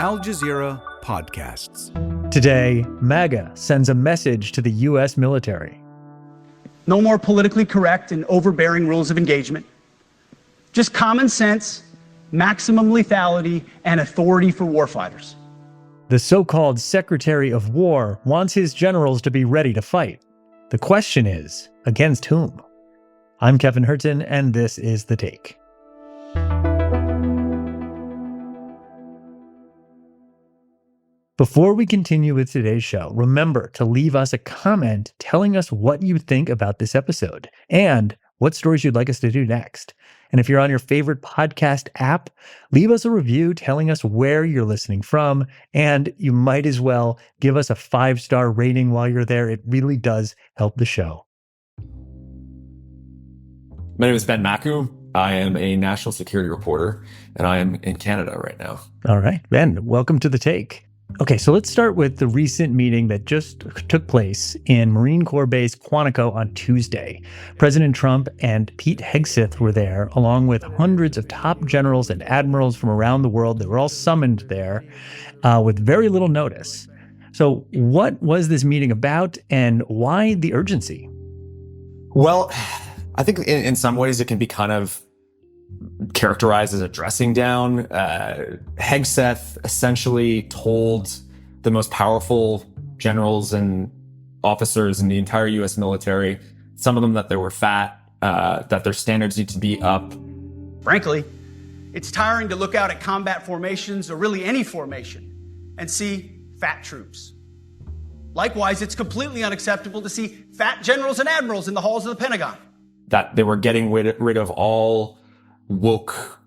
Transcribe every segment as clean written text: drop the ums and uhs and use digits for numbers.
Al Jazeera podcasts. Today, MAGA sends a message to the U.S. military. No more politically correct and overbearing rules of engagement. Just common sense, maximum lethality, and authority for warfighters. The so-called Secretary of War wants his generals to be ready to fight. The question is, against whom? I'm Kevin Hirten, and this is The Take. Before we continue with today's show, remember to leave us a comment telling us what you think about this episode and what stories you'd like us to do next. And if you're on your favorite podcast app, leave us a review telling us where you're listening from, and you might as well give us a 5-star rating while you're there. It really does help the show. My name is Ben Makuch. I am a national security reporter, and I am in Canada right now. All right, Ben, welcome to The Take. Okay, so let's start with the recent meeting that just took place in Marine Corps Base Quantico on Tuesday. President Trump and Pete Hegseth were there, along with hundreds of top generals and admirals from around the world. They were all summoned there with very little notice. So what was this meeting about, and why the urgency? Well, I think in some ways it can be kind of characterized as a dressing down. Hegseth essentially told the most powerful generals and officers in the entire U.S. military, some of them that they were fat, that their standards need to be up. Frankly, it's tiring to look out at combat formations, or really any formation, and see fat troops. Likewise, it's completely unacceptable to see fat generals and admirals in the halls of the Pentagon. That they were getting rid of all woke,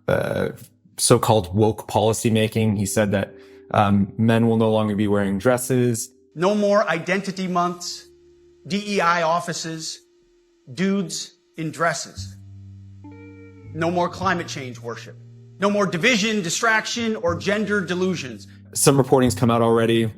so-called woke policymaking. He said that men will no longer be wearing dresses. No more identity months, DEI offices, dudes in dresses. No more climate change worship. No more division, distraction, or gender delusions. Some reporting's come out already.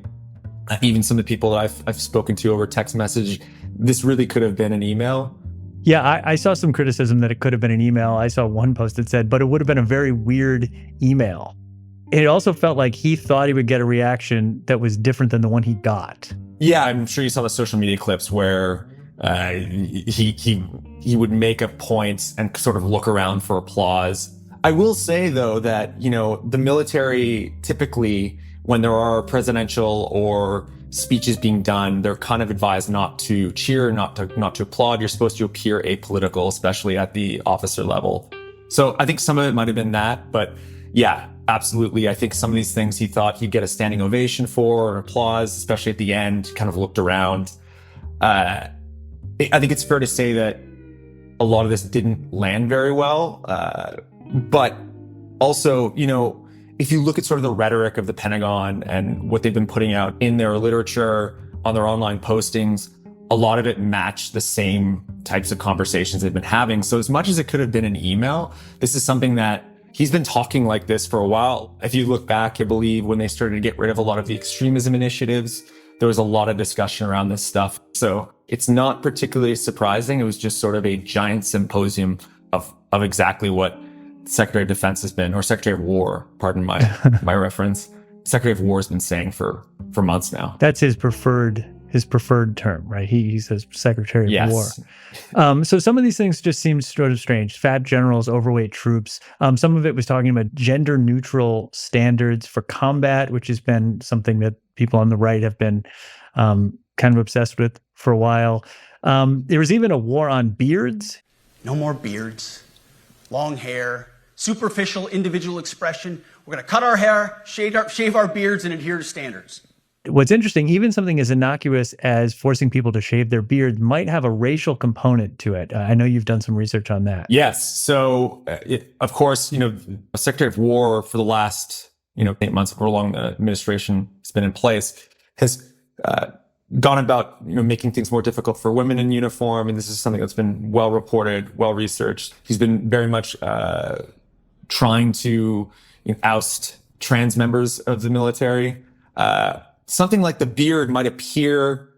Even some of the people that I've spoken to over text message, this really could have been an email. Yeah, I saw some criticism that it could have been an email. I saw one post that said, but it would have been a very weird email. It also felt like he thought he would get a reaction that was different than the one he got. Yeah, I'm sure you saw the social media clips where he would make a point and sort of look around for applause. I will say, though, that, the military typically, when there are presidential or speeches being done, they're kind of advised not to cheer, not to applaud. You're supposed to appear apolitical, especially at the officer level. So I think some of it might have been that, but yeah, absolutely. I think some of these things he thought he'd get a standing ovation for or applause, especially at the end, kind of looked around. I think it's fair to say that a lot of this didn't land very well. But also, if you look at sort of the rhetoric of the Pentagon and what they've been putting out in their literature, on their online postings, a lot of it matched the same types of conversations they've been having. So as much as it could have been an email, this is something that he's been talking like this for a while. If you look back, I believe when they started to get rid of a lot of the extremism initiatives, there was a lot of discussion around this stuff. So it's not particularly surprising. It was just sort of a giant symposium of exactly what Secretary of Defense has been, or Secretary of War, pardon my reference. Secretary of War has been saying for months now. That's his preferred term, right? He says Secretary of War. So some of these things just seem sort of strange. Fat generals, overweight troops. Some of it was talking about gender neutral standards for combat, which has been something that people on the right have been kind of obsessed with for a while. There was even a war on beards. No more beards, long hair, superficial individual expression. We're going to cut our hair, shave our beards, and adhere to standards. What's interesting, even something as innocuous as forcing people to shave their beards might have a racial component to it. I know you've done some research on that. Yes. So, of course, Secretary of War for the last, 8 months, however long the administration has been in place, has gone about, making things more difficult for women in uniform. And this is something that's been well reported, well researched. He's been very much trying to oust trans members of the military. Something like the beard might appear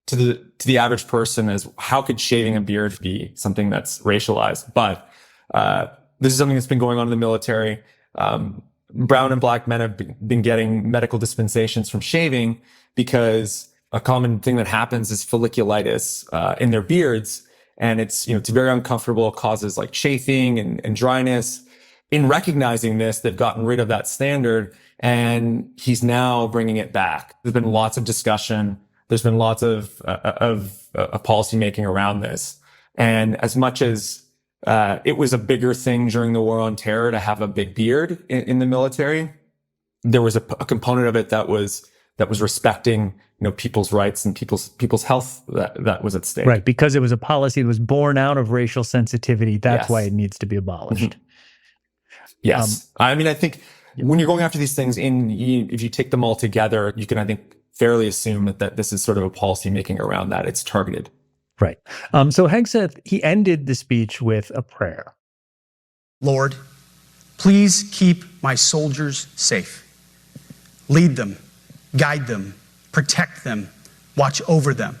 to the average person as, how could shaving a beard be something that's racialized? But this is something that's been going on in the military. brown and black men have been getting medical dispensations from shaving because a common thing that happens is folliculitis in their beards. And it's very uncomfortable. It causes like chafing and dryness. In recognizing this, they've gotten rid of that standard, and he's now bringing it back. There's been lots of discussion. There's been lots of policy making around this. And as much as it was a bigger thing during the war on terror to have a big beard in the military, there was a component of it that was respecting people's rights and people's health that was at stake. Right, because it was a policy that was born out of racial sensitivity. That's why it needs to be abolished. Mm-hmm. Yes. I mean, I think when you're going after these things, if you take them all together, you can, I think, fairly assume that this is sort of a policy making around that. It's targeted. Right. So Hegseth, he ended the speech with a prayer. Lord, please keep my soldiers safe. Lead them, guide them, protect them, watch over them.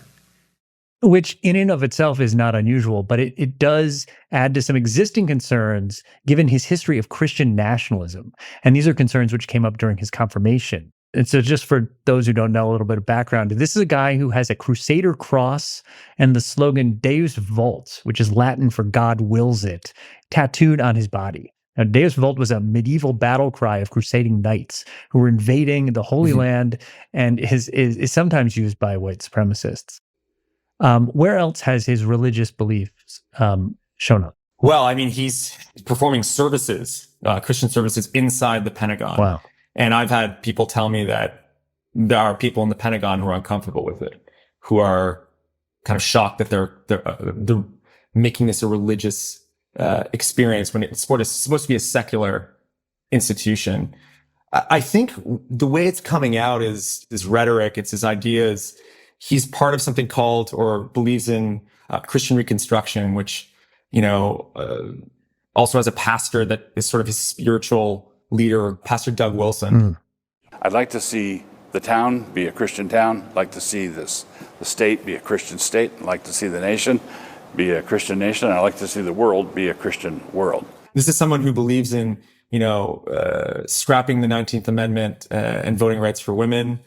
Which in and of itself is not unusual, but it does add to some existing concerns given his history of Christian nationalism. And these are concerns which came up during his confirmation. And so just for those who don't know a little bit of background, this is a guy who has a Crusader cross and the slogan Deus Vult, which is Latin for God wills it, tattooed on his body. Now, Deus Vult was a medieval battle cry of crusading knights who were invading the Holy Land and is sometimes used by white supremacists. Where else has his religious beliefs shown up? Well, I mean, he's performing services, Christian services inside the Pentagon. Wow. And I've had people tell me that there are people in the Pentagon who are uncomfortable with it, who are kind of shocked that they're making this a religious experience when it's supposed to be a secular institution. I think the way it's coming out is his rhetoric, it's his ideas. He's part of something called or believes in Christian Reconstruction, which, also has a pastor that is sort of his spiritual leader, Pastor Doug Wilson. I'd like to see the town be a Christian town. I'd like to see the state be a Christian state. I'd like to see the nation be a Christian nation. I'd like to see the world be a Christian world. This is someone who believes in, scrapping the 19th Amendment and voting rights for women,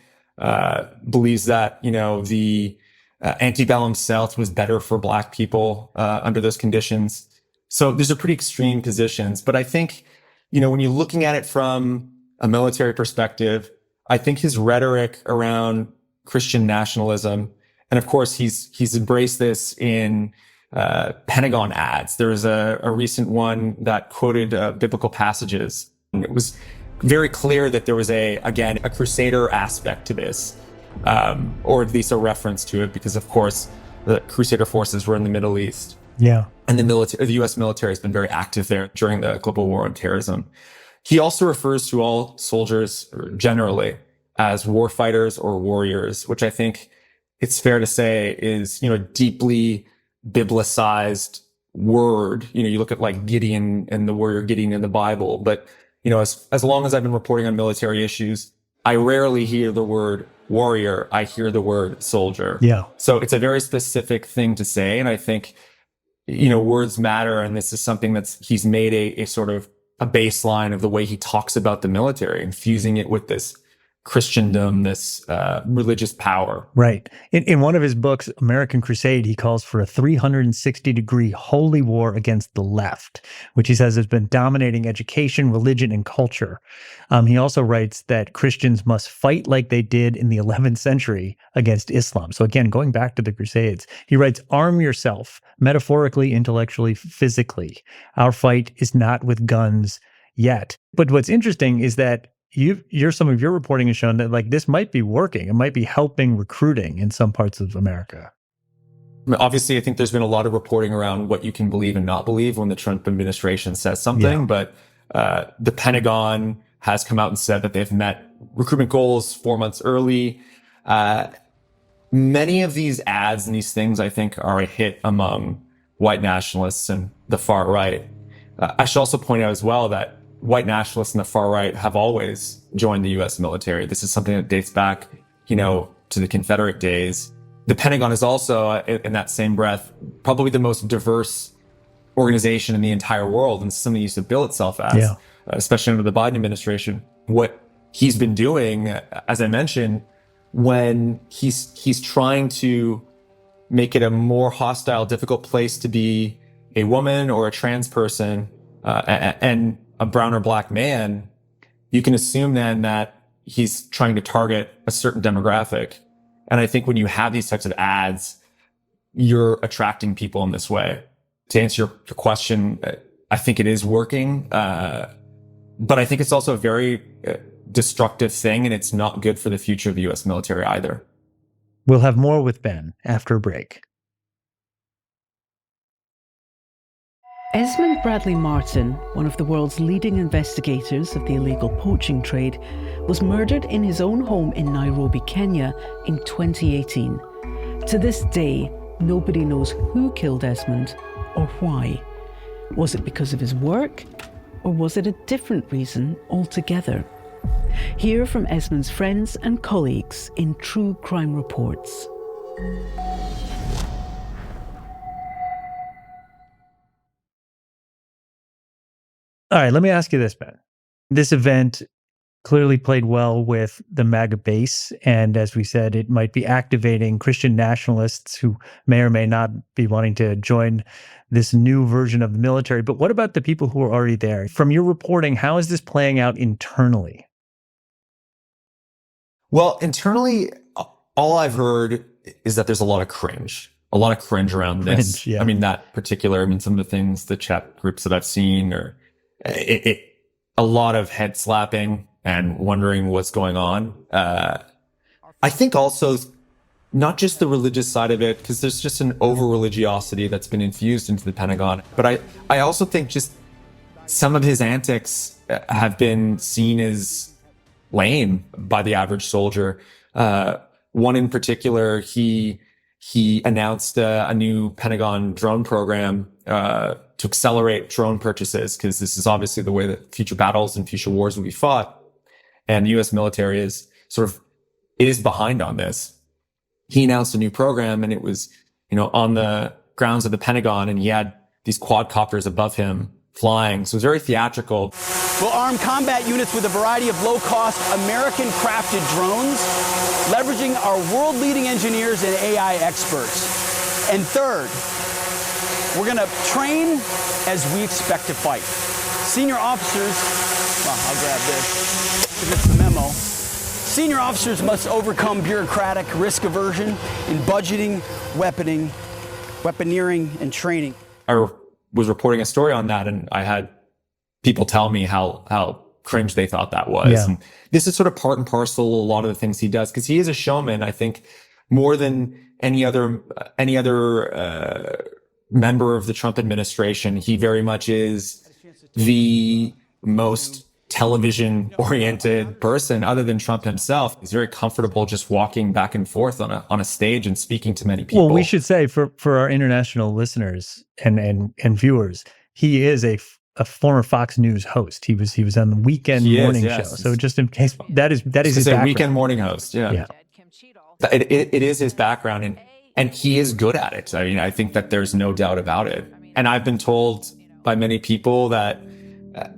believes that, the antebellum South was better for Black people under those conditions. So these are pretty extreme positions. But I think, when you're looking at it from a military perspective, I think his rhetoric around Christian nationalism, and of course he's embraced this in Pentagon ads. There was a recent one that quoted biblical passages. It was very clear that there was a Crusader aspect to this, or at least a reference to it, because of course the Crusader forces were in the Middle East. Yeah. And the U.S. military has been very active there during the global war on terrorism. He also refers to all soldiers generally as warfighters or warriors, which I think it's fair to say is, a deeply biblicized word. You look at like Gideon and the warrior Gideon in the Bible, but, as long as I've been reporting on military issues, I rarely hear the word warrior. I hear the word soldier. Yeah. So it's a very specific thing to say. And I think, words matter. And this is something he's made a sort of a baseline of the way he talks about the military, infusing it with this Christendom, this religious power. Right. In one of his books, American Crusade, he calls for a 360-degree holy war against the left, which he says has been dominating education, religion, and culture. He also writes that Christians must fight like they did in the 11th century against Islam. So again, going back to the Crusades, he writes, arm yourself, metaphorically, intellectually, physically. Our fight is not with guns yet. But what's interesting is that some of your reporting has shown that this might be working. It might be helping recruiting in some parts of America. Obviously, I think there's been a lot of reporting around what you can believe and not believe when the Trump administration says something. Yeah. But the Pentagon has come out and said that they've met recruitment goals 4 months early. Many of these ads and these things, I think, are a hit among white nationalists and the far right. I should also point out as well that white nationalists and the far right have always joined the U.S. military. This is something that dates back, to the Confederate days. The Pentagon is also, in that same breath, probably the most diverse organization in the entire world, and something it used to bill itself as. especially under the Biden administration. What he's been doing, as I mentioned, when he's trying to make it a more hostile, difficult place to be a woman or a trans person and a brown or black man, you can assume then that he's trying to target a certain demographic. And I think when you have these types of ads, you're attracting people in this way. To answer your question, I think it is working. But I think it's also a very destructive thing, and it's not good for the future of the U.S. military either. We'll have more with Ben after a break. Esmond Bradley Martin, one of the world's leading investigators of the illegal poaching trade, was murdered in his own home in Nairobi, Kenya in 2018. To this day, nobody knows who killed Esmond or why. Was it because of his work, or was it a different reason altogether? Hear from Esmond's friends and colleagues in True Crime Reports. All right, let me ask you this, Ben. This event clearly played well with the MAGA base. And as we said, it might be activating Christian nationalists who may or may not be wanting to join this new version of the military. But what about the people who are already there? From your reporting, how is this playing out internally? Well, internally, all I've heard is that there's a lot of cringe around this. Yeah. I mean, some of the things, the chat groups that I've seen, or a lot of head slapping and wondering what's going on. I think also not just the religious side of it, because there's just an over-religiosity that's been infused into the Pentagon. But I also think just some of his antics have been seen as lame by the average soldier. One in particular, he announced a new Pentagon drone program to accelerate drone purchases, because this is obviously the way that future battles and future wars will be fought. And the U.S. military is behind on this. He announced a new program, and it was, on the grounds of the Pentagon, and he had these quadcopters above him flying. So it was very theatrical. We'll arm combat units with a variety of low-cost, American-crafted drones, leveraging our world-leading engineers and AI experts. And third, we're going to train as we expect to fight. Senior officers, I'll grab this. Here's the memo. Senior officers must overcome bureaucratic risk aversion in budgeting, weaponeering, and training. I was reporting a story on that, and I had people tell me how cringe they thought that was. Yeah. And this is sort of part and parcel a lot of the things he does, because he is a showman. I think more than any other member of the Trump administration, he very much is the most television-oriented person other than Trump himself. He's very comfortable just walking back and forth on a stage and speaking to many people. Well, we should say for our international listeners and viewers, he is a former Fox News host. He was on the weekend morning show. So just in case, that is his background. Weekend morning host. Yeah. It is his background, and he is good at it. I mean, I think that there's no doubt about it. And I've been told by many people that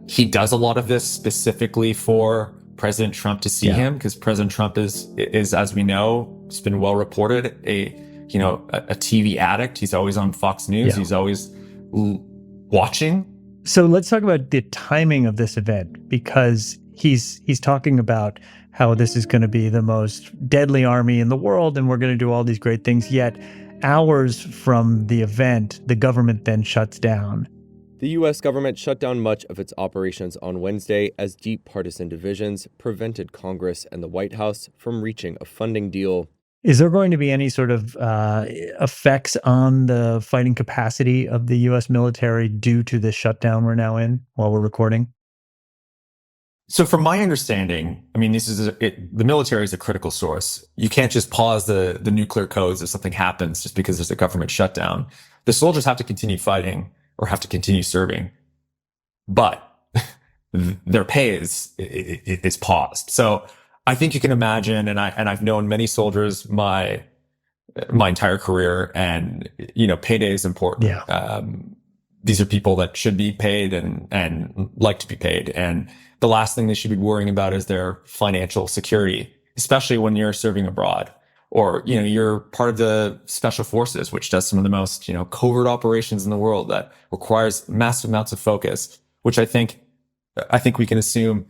he does a lot of this specifically for President Trump to see him, because President Trump is, as we know, it's been well reported, a TV addict. He's always on Fox News. He's always watching. So let's talk about the timing of this event, because he's talking about how this is going to be the most deadly army in the world, and we're going to do all these great things. Yet hours from the event, the government then shuts down. The U.S. government shut down much of its operations on Wednesday as deep partisan divisions prevented Congress and the White House from reaching a funding deal. Is there going to be any sort of effects on the fighting capacity of the U.S. military due to this shutdown we're now in while we're recording? So from my understanding, I mean, the military is a critical source. You can't just pause the nuclear codes if something happens just because there's a government shutdown. The soldiers have to continue fighting or have to continue serving, but their pay is paused. So I think you can imagine, and I've known many soldiers my entire career, and payday is important. these are people that should be paid and like to be paid. And the last thing they should be worrying about is their financial security, especially when you're serving abroad or, you're part of the special forces, which does some of the most, covert operations in the world that requires massive amounts of focus, which I think we can assume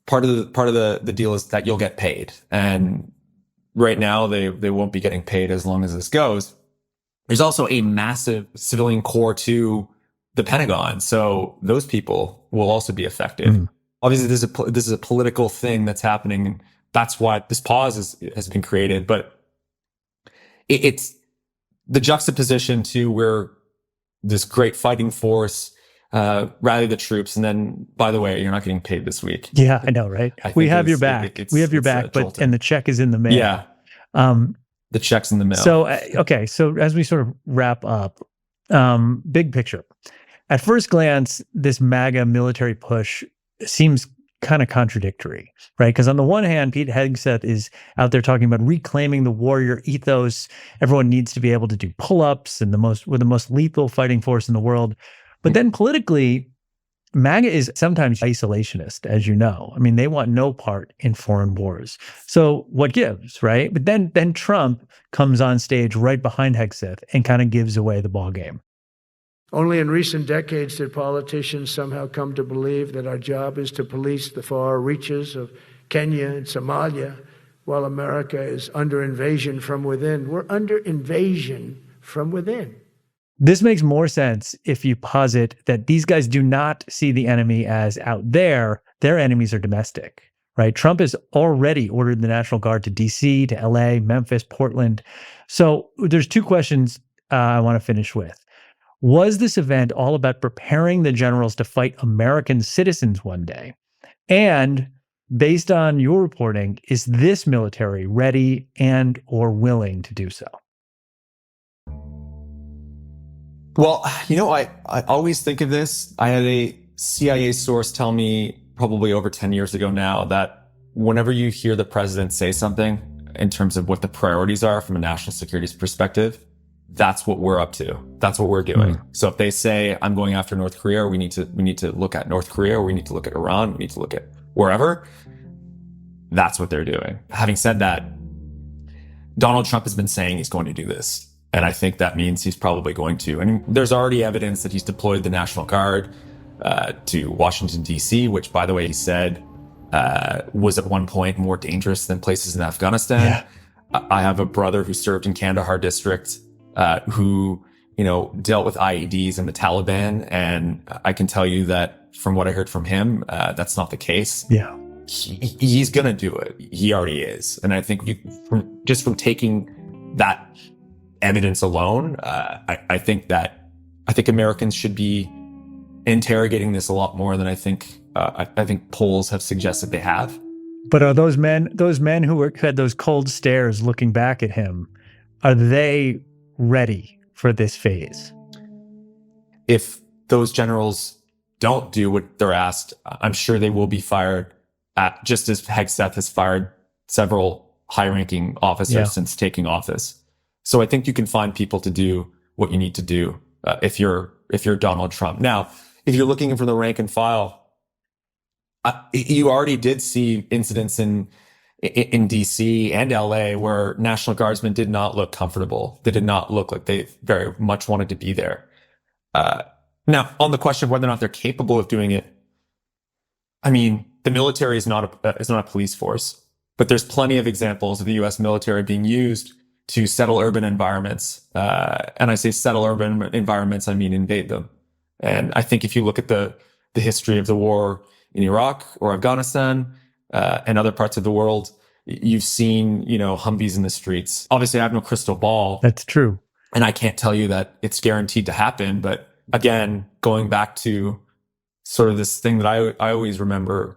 part of the deal is that you'll get paid. And right now they won't be getting paid as long as this goes. There's also a massive civilian core to the Pentagon. So those people will also be affected. Obviously, this is a political thing that's happening. That's why this pause has been created. But it's the juxtaposition to where this great fighting force rally the troops, and then, by the way, you're not getting paid this week. Yeah, I know, right? We have your back. We have your back, and the check is in the mail. Yeah, the check's in the mail. So, okay. So as we sort of wrap up, big picture. At first glance, this MAGA military push seems kind of contradictory, right? Because on the one hand, Pete Hegseth is out there talking about reclaiming the warrior ethos. Everyone needs to be able to do pull-ups, and we're the most lethal fighting force in the world. But then politically, MAGA is sometimes isolationist, as you know. I mean, they want no part in foreign wars. So what gives, right? But then Trump comes on stage right behind Hegseth and kind of gives away the ball game. Only in recent decades did politicians somehow come to believe that our job is to police the far reaches of Kenya and Somalia, while America is under invasion from within. We're under invasion from within. This makes more sense if you posit that these guys do not see the enemy as out there. Their enemies are domestic, right? Trump has already ordered the National Guard to D.C., to L.A., Memphis, Portland. So there's two questions I want to finish with. Was this event all about preparing the generals to fight American citizens one day? And based on your reporting, is this military ready and or willing to do so? Well, I always think of this. I had a CIA source tell me probably over 10 years ago now that whenever you hear the president say something in terms of what the priorities are from a national security perspective, that's what we're up to. That's what we're doing. So if they say, I'm going after North Korea, or we need to look at North Korea, or we need to look at Iran, we need to look at wherever, that's what they're doing. Having said that, Donald Trump has been saying he's going to do this. And I think that means he's probably going to. And there's already evidence that he's deployed the National Guard to Washington, D.C., which, by the way, he said was at one point more dangerous than places in Afghanistan. Yeah. I have a brother who served in Kandahar district who, dealt with IEDs and the Taliban. And I can tell you that from what I heard from him, that's not the case. Yeah. He's going to do it. He already is. And I think from taking that evidence alone, I think Americans should be interrogating this a lot more than I think polls have suggested they have. But are those men who had those cold stares looking back at him, are they ready for this phase? If those generals don't do what they're asked, I'm sure they will be fired, just as Hegseth has fired several high-ranking officers since taking office. So I think you can find people to do what you need to do if you're Donald Trump. Now, if you're looking for the rank and file, you already did see incidents in DC and LA where National Guardsmen did not look comfortable. They did not look like they very much wanted to be there. Now, on the question of whether or not they're capable of doing it, I mean, the military is not a police force, but there's plenty of examples of the U.S. military being used to settle urban environments. And I say settle urban environments, I mean invade them. And I think if you look at the history of the war in Iraq or Afghanistan and other parts of the world, you've seen, Humvees in the streets. Obviously, I have no crystal ball. That's true. And I can't tell you that it's guaranteed to happen. But again, going back to sort of this thing that I always remember,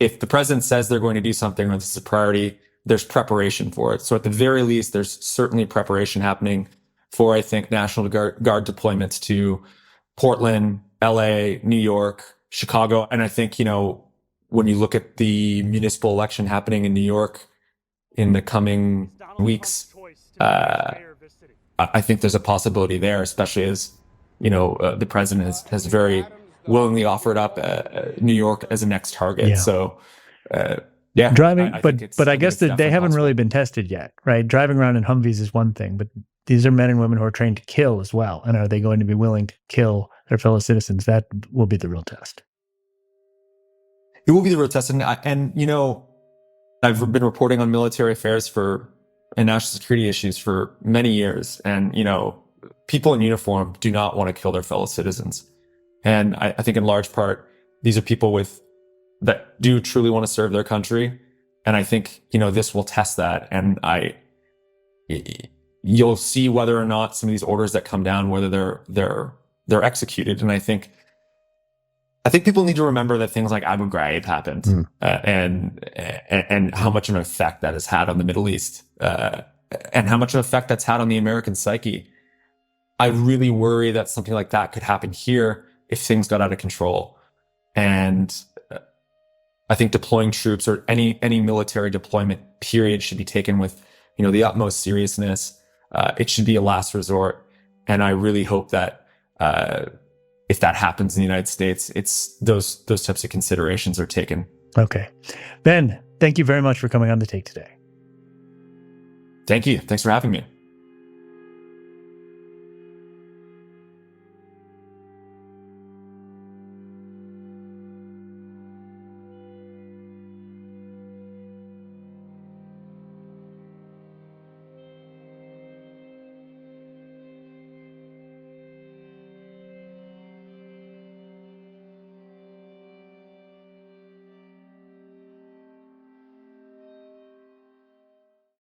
if the president says they're going to do something or this is a priority, there's preparation for it. So at the very least, there's certainly preparation happening for, I think, National Guard deployments to Portland, LA, New York, Chicago. And I think, when you look at the municipal election happening in New York in the coming weeks, I think there's a possibility there, especially as the president has very willingly offered up New York as a next target. Yeah. So, driving, I but I guess that they haven't really been tested yet, right? Driving around in Humvees is one thing, but these are men and women who are trained to kill as well. And are they going to be willing to kill their fellow citizens? That will be the real test. It will be the real test. And I've been reporting on military affairs and national security issues for many years. And, people in uniform do not want to kill their fellow citizens. And I think in large part, these are people that do truly want to serve their country. And I think, this will test that. And you'll see whether or not some of these orders that come down, whether they're executed. And I think people need to remember that things like Abu Ghraib happened, and how much of an effect that has had on the Middle East, and how much of an effect that's had on the American psyche. I really worry that something like that could happen here if things got out of control. And I think deploying troops or any military deployment period should be taken with, the utmost seriousness. It should be a last resort. And I really hope that, if that happens in the United States, it's those types of considerations are taken. Okay. Ben, thank you very much for coming on The Take today. Thank you. Thanks for having me.